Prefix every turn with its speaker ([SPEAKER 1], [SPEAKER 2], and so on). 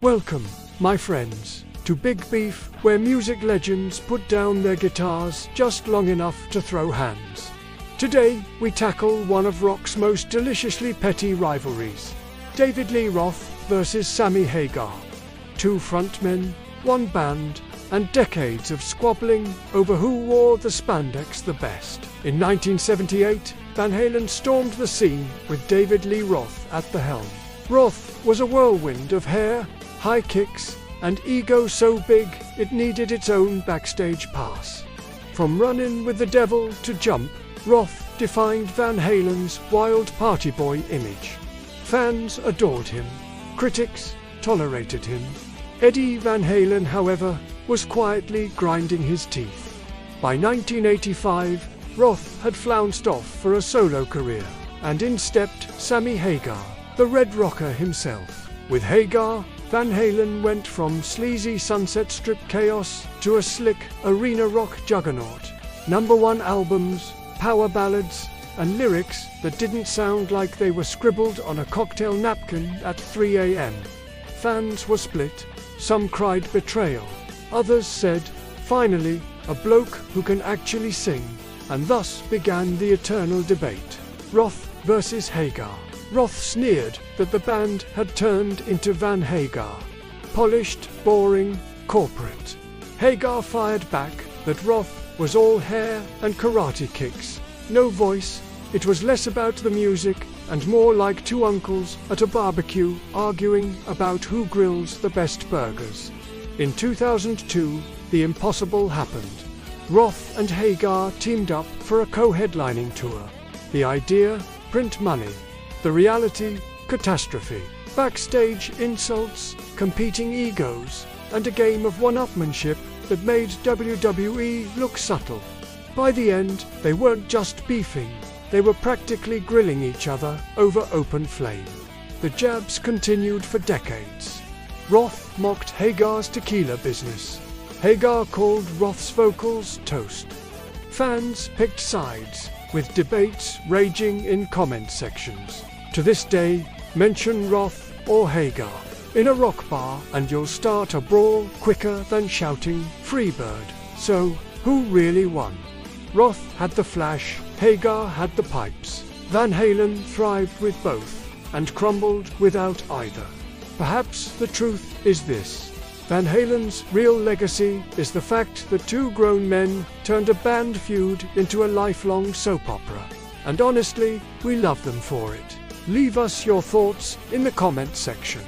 [SPEAKER 1] Welcome, my friends, to Big Beef, where music legends put down their guitars just long enough to throw hands. Today, we tackle one of rock's most deliciously petty rivalries, David Lee Roth versus Sammy Hagar. Two frontmen, one band, and decades of squabbling over who wore the spandex the best. In 1978, Van Halen stormed the scene with David Lee Roth at the helm. Roth was a whirlwind of hair, high kicks, and ego so big it needed its own backstage pass. From Run-In with the Devil to Jump, Roth defined Van Halen's wild party boy image. Fans adored him. Critics tolerated him. Eddie Van Halen, however, was quietly grinding his teeth. By 1985, Roth had flounced off for a solo career, and in stepped Sammy Hagar, the Red Rocker himself. With Hagar, Van Halen went from sleazy Sunset Strip chaos to a slick arena rock juggernaut. #1 albums, power ballads, and lyrics that didn't sound like they were scribbled on a cocktail napkin at 3 a.m. Fans were split. Some cried betrayal. Others said, finally, a bloke who can actually sing. And thus began the eternal debate. Roth versus Hagar. Roth sneered that the band had turned into Van Hagar. Polished, boring, corporate. Hagar fired back that Roth was all hair and karate kicks. No voice. It was less about the music and more like two uncles at a barbecue arguing about who grills the best burgers. In 2002, the impossible happened. Roth and Hagar teamed up for a co-headlining tour. The idea? Print money. The reality? Catastrophe. Backstage insults, competing egos, and a game of one-upmanship that made WWE look subtle. By the end, they weren't just beefing, they were practically grilling each other over open flame. The jabs continued for decades. Roth mocked Hagar's tequila business. Hagar called Roth's vocals toast. Fans picked sides, with debates raging in comment sections. To this day, mention Roth or Hagar in a rock bar and you'll start a brawl quicker than shouting "Freebird." So, who really won? Roth had the flash, Hagar had the pipes. Van Halen thrived with both, and crumbled without either. Perhaps the truth is this. Van Halen's real legacy is the fact that two grown men turned a band feud into a lifelong soap opera. And honestly, we love them for it. Leave us your thoughts in the comment section.